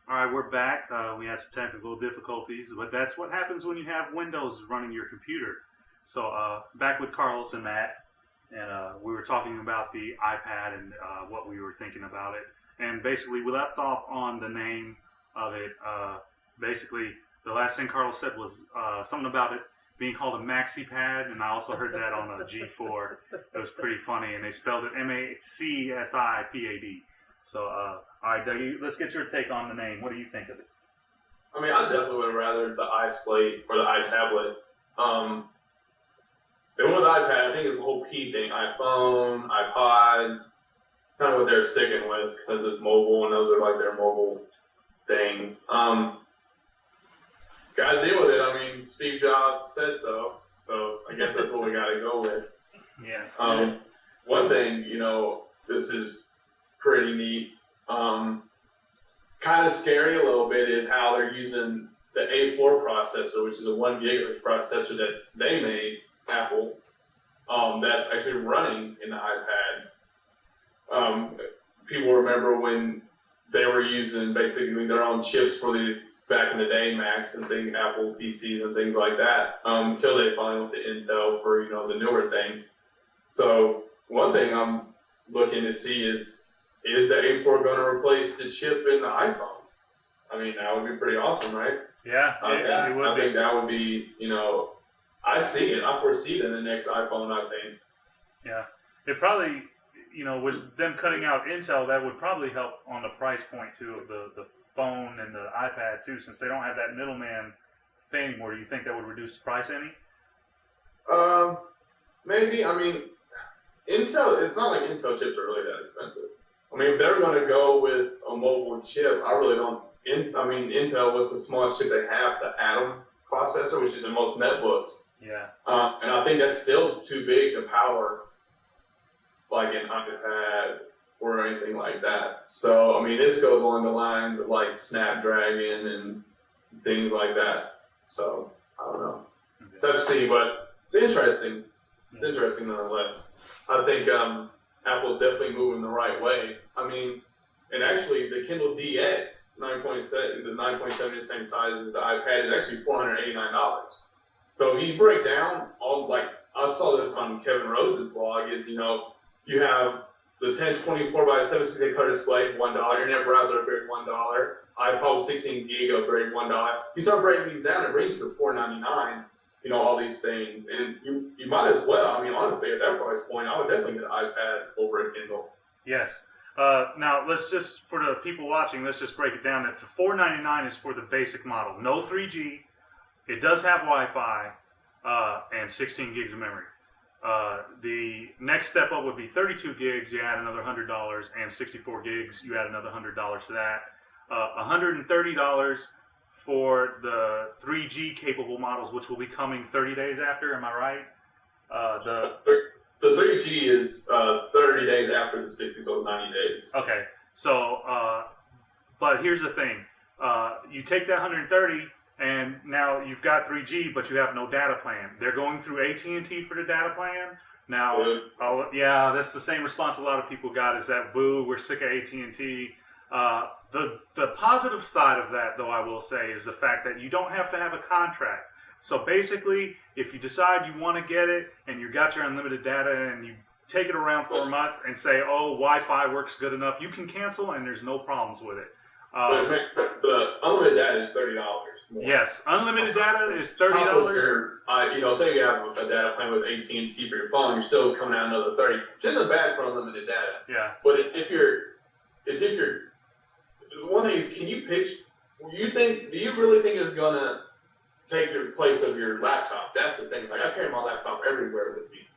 All right, we're back. We had some technical difficulties, but that's what happens when you have Windows running your computer. So, back with Carlos and Matt, and we were talking about the iPad and what we were thinking about it. And basically, we left off on the name of it. Basically, the last thing Carlos said was something about it being called a MaxiPad, and I also heard that on a G4. It was pretty funny, and they spelled it MaxiPad. So, all right, Dougie, let's get your take on the name. What do you think of it? I mean, I definitely would have rather the iSlate or the iTablet. They went with the iPad. I think it's the whole P thing. iPhone, iPod, kind of what they're sticking with because it's mobile and those are like their mobile things. Got to deal with it. I mean, Steve Jobs said so I guess that's what we got to go with. Yeah. One thing, this is pretty neat. Kind of scary a little bit is how they're using the A4 processor, which is a 1 gigahertz processor that they made, Apple, that's actually running in the iPad. People remember when they were using basically their own chips for the back in the day Macs and Apple PCs and things like that, until they finally went to Intel for the newer things. So one thing I'm looking to see is the A4 going to replace the chip in the iPhone? I mean, that would be pretty awesome, right? Yeah, it would. I think that would be, I see it. I foresee it in the next iPhone, I think. Yeah. It probably, with them cutting out Intel, that would probably help on the price point, too, of the phone and the iPad, too, since they don't have that middleman thing anymore. Do you think that would reduce the price any? Maybe. I mean, Intel, it's not like Intel chips are really that expensive. I mean, if they're going to go with a mobile chip, I really don't. Intel was the smallest chip they have, the Atom processor, which is in most netbooks. Yeah. And I think that's still too big to power like an iPad or anything like that. So, I mean, this goes along the lines of like Snapdragon and things like that. So, I don't know. Okay. Tough to see, but it's interesting. It's interesting nonetheless. I think Apple's definitely moving the right way. I mean, and actually the Kindle DX 9.7, the 9.7 is the same size as the iPad, is actually $489. So if you break down all, like, I saw this on Kevin Rose's blog, is, you have the 1024 by 768 display, $1, internet browser upgrade, $1, iPod with 16 gig upgrade, $1. You start breaking these down, it brings you to $499. All these things, and you might as well. I mean, honestly, at that price point, I would definitely get an iPad over a Kindle. Yes. Now, let's just, for the people watching, let's just break it down. That the $499 is for the basic model. No 3G. It does have Wi-Fi and 16 gigs of memory. The next step up would be 32 gigs. You add another $100, and 64 gigs. You add another $100 to that. $130 for the 3G capable models, which will be coming 30 days after. Am I right? The 3G is 30 days after the 60, so 90 days. Okay. So, but here's the thing. You take that 130, and now you've got 3G, but you have no data plan. They're going through AT&T for the data plan. Now, yeah, that's the same response a lot of people got, is that, boo, we're sick of AT&T. The positive side of that, though, I will say, is the fact that you don't have to have a contract. So basically, if you decide you want to get it and you got your unlimited data and you take it around for a month and say, oh, Wi-Fi works good enough, you can cancel and there's no problems with it. The unlimited data is $30 more. Yes, unlimited data is $30. Say you have a data plan with AT&T for your phone, you're still coming out another $30, which isn't bad for unlimited data. Yeah. But it's if you're one thing is, can you pitch? Do you really think it's gonna take your place of your laptop? That's the thing. Like, I carry my laptop everywhere with me.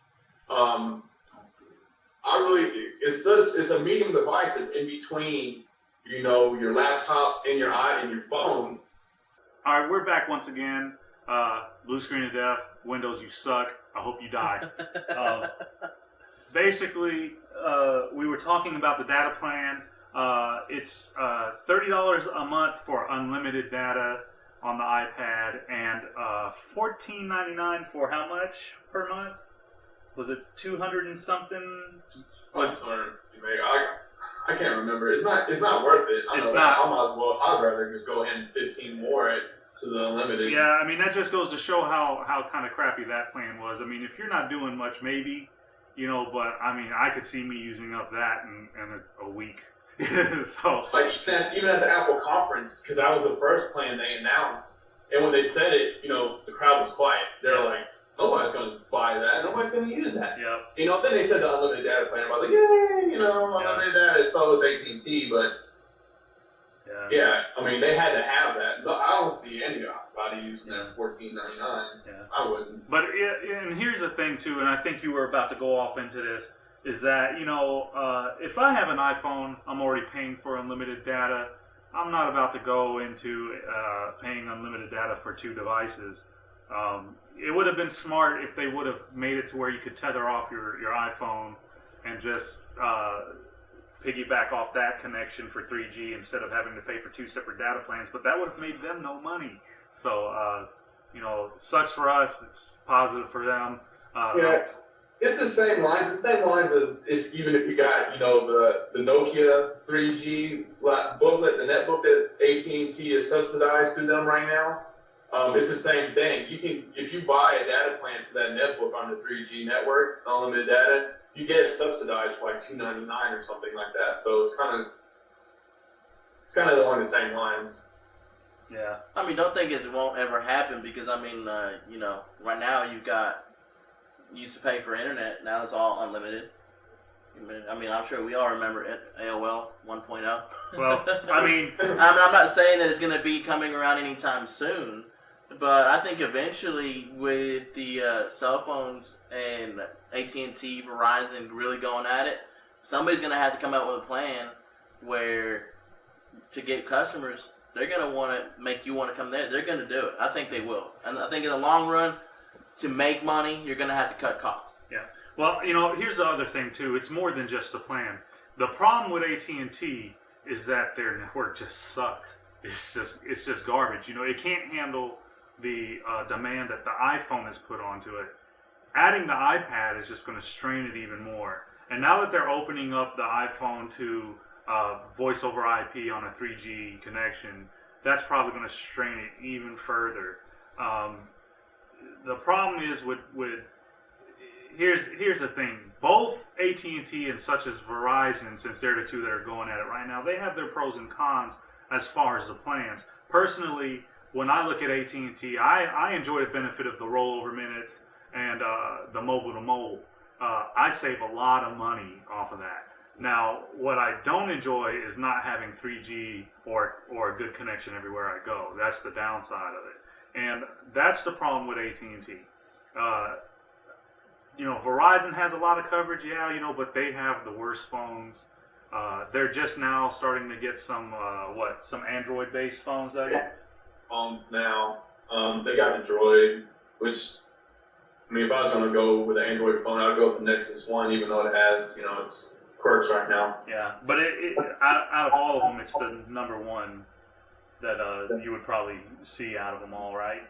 It's a medium device. It's in between, your laptop and your phone. All right, we're back once again. Blue screen of death. Windows, you suck. I hope you die. Basically, we were talking about the data plan. It's $30 a month for unlimited data on the iPad, and $14.99 for how much per month? Was it 200 and something? I can't remember. It's not worth it. It's not. I'd rather just go ahead and 15 more it to the unlimited. Yeah, I mean, that just goes to show how kind of crappy that plan was. I mean, if you're not doing much, maybe, but I mean, I could see me using up that in a week. So it's like even at the Apple conference, because that was the first plan they announced, and when they said it, the crowd was quiet. They're like, nobody's going to buy that. Nobody's going to use that. Yep. Then they said the unlimited data plan. I was like, yay, unlimited data. So it's AT&T, but yeah, I mean, they had to have that. But I don't see anybody using that $14.99. Yeah. I wouldn't. But and here's the thing too, and I think you were about to go off into this, is that if I have an iPhone, I'm already paying for unlimited data. I'm not about to go into paying unlimited data for 2 devices. It would have been smart if they would have made it to where you could tether off your iPhone and just piggyback off that connection for 3G instead of having to pay for 2 separate data plans. But that would have made them no money. So, sucks for us. It's positive for them. It's the same lines. The same lines as even if you got the Nokia 3G booklet, the netbook that AT&T is subsidized to them right now. It's the same thing. If you buy a data plan for that netbook on the 3G network, unlimited data, you get it subsidized for like $2.99 or something like that. So it's kind of along the same lines. Yeah. I mean, don't think it won't ever happen because I mean, right now you used to pay for internet. Now it's all unlimited. I mean, I'm sure we all remember AOL 1.0. Well, I mean, I'm not saying that it's going to be coming around anytime soon, but I think eventually with the cell phones and AT&T, Verizon really going at it, somebody's going to have to come out with a plan where to get customers, they're going to want to make you want to come there. They're going to do it. I think they will. And I think in the long run, to make money, you're going to have to cut costs. Yeah. Well, here's the other thing too. It's more than just the plan. The problem with AT&T is that their network just sucks. It's just garbage. It can't handle the demand that the iPhone has put onto it. Adding the iPad is just going to strain it even more. And now that they're opening up the iPhone to voice over IP on a 3G connection, that's probably going to strain it even further. The problem is with here's the thing. Both AT&T and such as Verizon, since they're the two that are going at it right now, they have their pros and cons as far as the plans. Personally, when I look at AT&T, I enjoy the benefit of the rollover minutes and the mobile to mobile. I save a lot of money off of that. Now, what I don't enjoy is not having 3G or a good connection everywhere I go. That's the downside of it. And that's the problem with AT&T. Verizon has a lot of coverage, but they have the worst phones. They're just now starting to get some Android-based phones out here. Phones now. They got the Droid, which, I mean, if I was going to go with an Android phone, I'd go with the Nexus 1, even though it has, its quirks right now. Yeah, but out of all of them, it's the number one that you would probably see out of them all, right?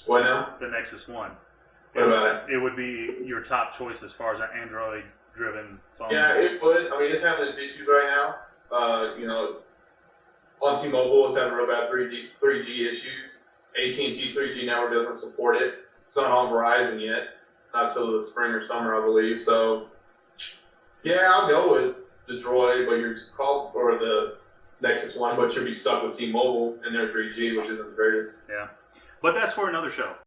What now? The Nexus 1. What about it? It would be your top choice as far as an Android-driven phone. Yeah, it would. I mean, it's having its issues right now. On T-Mobile, it's having real bad 3G issues. AT&T's 3G network doesn't support it. It's not on Verizon yet. Not till the spring or summer, I believe. So, yeah, I'll go with the Droid, or the Nexus 1, but you'll be stuck with T-Mobile and their 3G, which isn't the greatest. Yeah. But that's for another show.